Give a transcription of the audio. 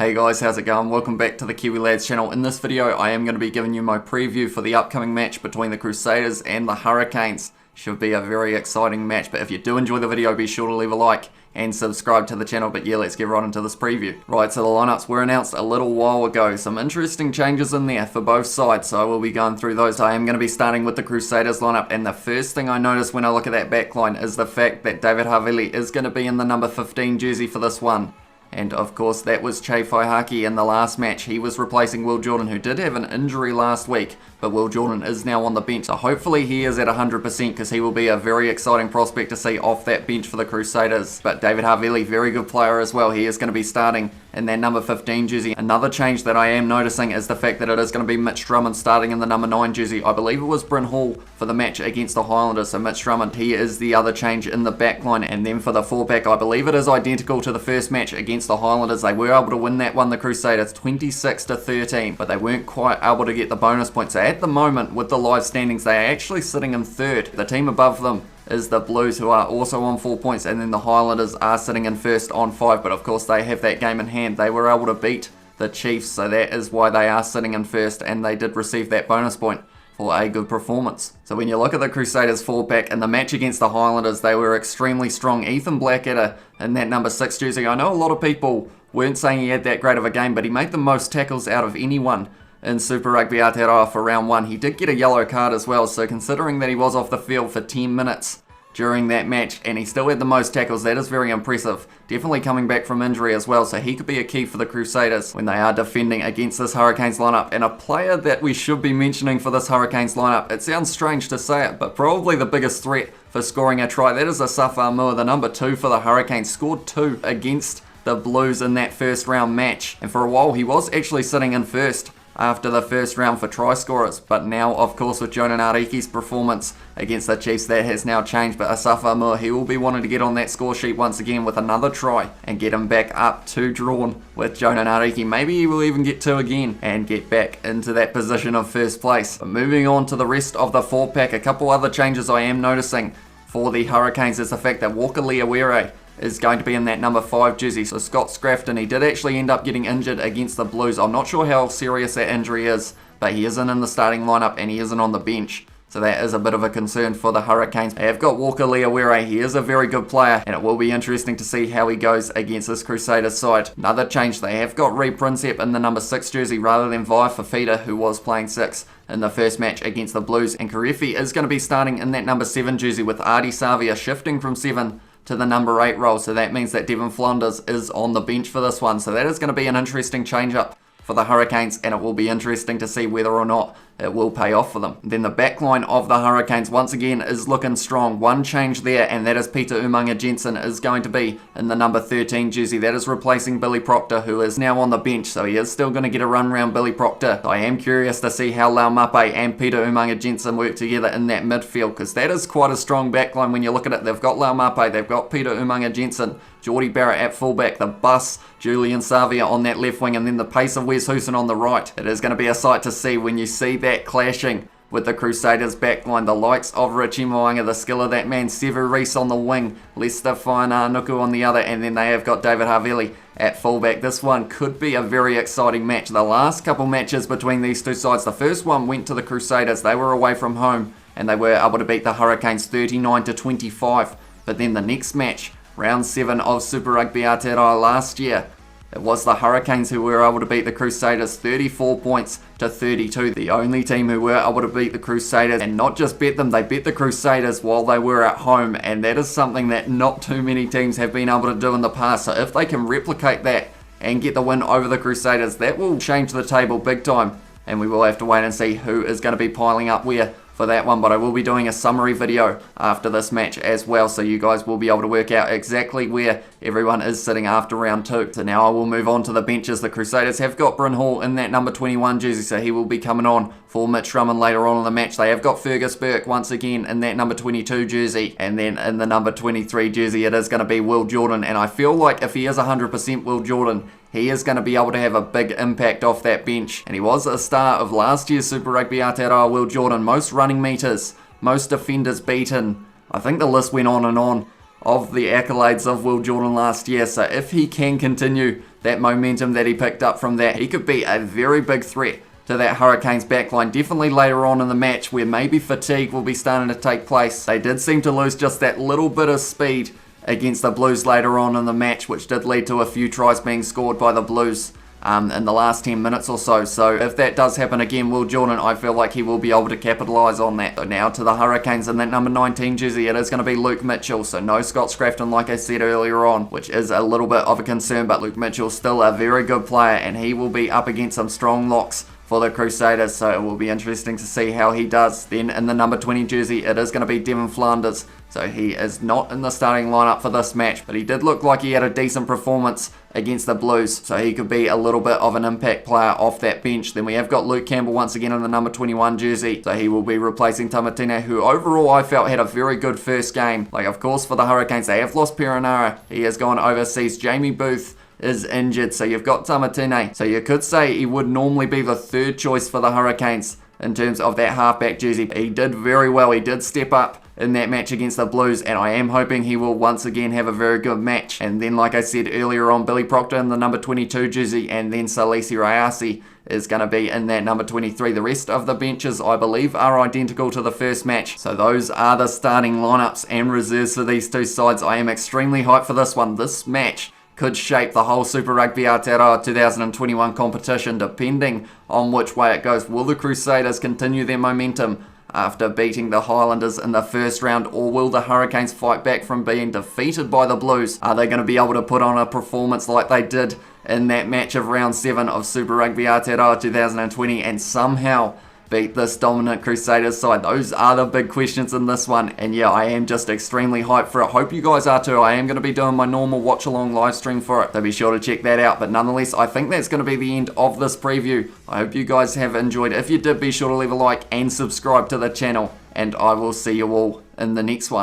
Hey guys, how's it going? Welcome back to the Kiwi Lads channel. In this video, I am going to be giving you my preview for the upcoming match between the Crusaders and the Hurricanes. Should be a very exciting match, but if you do enjoy the video, be sure to leave a like and subscribe to the channel. But yeah, let's get right into this preview. Right, so the lineups were announced a little while ago. Some interesting changes in there for both sides, so I will be going through those. I am going to be starting with the Crusaders lineup, and the first thing I notice when I look at that backline is the fact that David Havili is going to be in the number 15 jersey for this one. And of course that was Che Waihaki in the last match. He was replacing Will Jordan, who did have an injury last week, but Will Jordan is now on the bench. So hopefully he is at 100% because he will be a very exciting prospect to see off that bench for the Crusaders. But David Havili, very good player as well. He is going to be starting in that number 15 jersey. Another change that I am noticing is the fact that it is going to be Mitch Drummond starting in the number 9 jersey. I believe it was Bryn Hall for the match against the Highlanders. So Mitch Drummond, he is the other change in the backline. And then for the fullback, I believe it is identical to the first match against the Highlanders. They were able to win that one, the Crusaders, 26-13, but they weren't quite able to get the bonus points. So at the moment, with the live standings, they are actually sitting in third. The team above them is the Blues, who are also on 4 points, and then the Highlanders are sitting in first on 5, but of course they have that game in hand. They were able to beat the Chiefs, so that is why they are sitting in first, and they did receive that bonus point for a good performance. So when you look at the Crusaders fullback in the match against the Highlanders, they were extremely strong. Ethan Blackadder in that number 6 jersey, I know a lot of people weren't saying he had that great of a game, but he made the most tackles out of anyone in Super Rugby Aotearoa for round 1. He did get a yellow card as well, so considering that he was off the field for 10 minutes during that match and he still had the most tackles, that is very impressive. Definitely coming back from injury as well, so he could be a key for the Crusaders when they are defending against this Hurricanes lineup. And a player that we should be mentioning for this Hurricanes lineup, it sounds strange to say it, but probably the biggest threat for scoring a try, that is Asaf Armour, the number 2 for the Hurricanes. Scored 2 against the Blues in that first round match, and for a while he was actually sitting in first after the first round for try scorers, but now of course with Jonan Ariki's performance against the Chiefs, that has now changed. But Asaf Armour, he will be wanting to get on that score sheet once again with another try and get him back up to drawn with Jonan Ariki. Maybe he will even get 2 again and get back into that position of first place. But moving on to the rest of the 4-pack, a couple other changes I am noticing for the Hurricanes is the fact that Walker Leawere is going to be in that number 5 jersey. So Scott Scrafton, he did actually end up getting injured against the Blues. I'm not sure how serious that injury is, but he isn't in the starting lineup and he isn't on the bench. So that is a bit of a concern for the Hurricanes. They have got Walker Leawere. He is a very good player, and it will be interesting to see how he goes against this Crusaders side. Another change, they have got Reed Prinsep in the number 6 jersey rather than Vai Fafita, who was playing 6 in the first match against the Blues. And Karefi is going to be starting in that number 7 jersey, with Adi Savia shifting from 7 to the number 8 role. So that means that Devon Flanders is on the bench for this one. So that is going to be an interesting change-up for the Hurricanes, and it will be interesting to see whether or not it will pay off for them. Then the backline of the Hurricanes once again is looking strong. One change there, and that is Peter Umaga Jensen is going to be in the number 13 jersey. That is replacing Billy Proctor, who is now on the bench, so he is still going to get a run round Billy Proctor. I am curious to see how Lau Mape and Peter Umaga Jensen work together in that midfield, because that is quite a strong backline when you look at it. They've got Lau Mape, they've got Peter Umaga Jensen, Geordie Barrett at fullback, the bus, Julian Savia on that left wing, and then the pace of Wes Houston on the right. It is going to be a sight to see when you see that clashing with the Crusaders backline. The likes of Richie Moanga, the skill of that man, Sevu Reece on the wing, Lester Fainanuku on the other, and then they have got David Havili at fullback. This one could be a very exciting match. The last couple matches between these two sides, the first one went to the Crusaders. They were away from home and they were able to beat the Hurricanes 39-25. But then the next match, round 7 of Super Rugby Aotearoa last year, it was the Hurricanes who were able to beat the Crusaders 34 points to 32. The only team who were able to beat the Crusaders, and not just beat them, they beat the Crusaders while they were at home, and that is something that not too many teams have been able to do in the past. So if they can replicate that and get the win over the Crusaders, that will change the table big time, and we will have to wait and see who is going to be piling up where for that one. But I will be doing a summary video after this match as well, so you guys will be able to work out exactly where everyone is sitting after round 2. So now I will move on to the benches. The Crusaders have got Bryn Hall in that number 21 jersey, so he will be coming on for Mitch Drummond later on in the match. They have got Fergus Burke once again in that number 22 jersey, and then in the number 23 jersey it is going to be Will Jordan. And I feel like if he is 100% Will Jordan, he is going to be able to have a big impact off that bench. And he was a star of last year's Super Rugby Aotearoa, Will Jordan. Most running meters, most defenders beaten. I think the list went on and on of the accolades of Will Jordan last year. So if he can continue that momentum that he picked up from that, he could be a very big threat to that Hurricanes backline, definitely later on in the match where maybe fatigue will be starting to take place. They did seem to lose just that little bit of speed against the Blues later on in the match, which did lead to a few tries being scored by the Blues in the last 10 minutes or so. So if that does happen again, Will Jordan, I feel like he will be able to capitalise on that. So now to the Hurricanes in that number 19 jersey, it is going to be Luke Mitchell. So no Scott Scrafton like I said earlier on, which is a little bit of a concern, but Luke Mitchell's still a very good player and he will be up against some strong locks for the Crusaders, so it will be interesting to see how he does. Then in the number 20 jersey, it is going to be Devon Flanders. So he is not in the starting lineup for this match, but he did look like he had a decent performance against the Blues, so he could be a little bit of an impact player off that bench. Then we have got Luke Campbell once again in the number 21 jersey, so he will be replacing Tamatine, who overall I felt had a very good first game. Like, of course, for the Hurricanes, they have lost Perenara. He has gone overseas. Jamie Booth is injured, so you've got Tamatine. So you could say he would normally be the third choice for the Hurricanes in terms of that halfback jersey. He did very well. He did step up in that match against the Blues, and I am hoping he will once again have a very good match. And then, like I said earlier on, Billy Proctor in the number 22 jersey, and then Salisi Rayasi is going to be in that number 23. The rest of the benches, I believe, are identical to the first match. So those are the starting lineups and reserves for these two sides. I am extremely hyped for this one. This match could shape the whole Super Rugby Aotearoa 2021 competition depending on which way it goes. Will the Crusaders continue their momentum after beating the Highlanders in the first round, or will the Hurricanes fight back from being defeated by the Blues? Are they going to be able to put on a performance like they did in that match of round 7 of Super Rugby Aotearoa 2020 and somehow beat this dominant Crusaders side? Those are the big questions in this one, and yeah, I am just extremely hyped for it. Hope you guys are too. I am going to be doing my normal watch along live stream for it, so be sure to check that out. But nonetheless, I think that's going to be the end of this preview. I hope you guys have enjoyed. If you did, be sure to leave a like and subscribe to the channel, and I will see you all in the next one.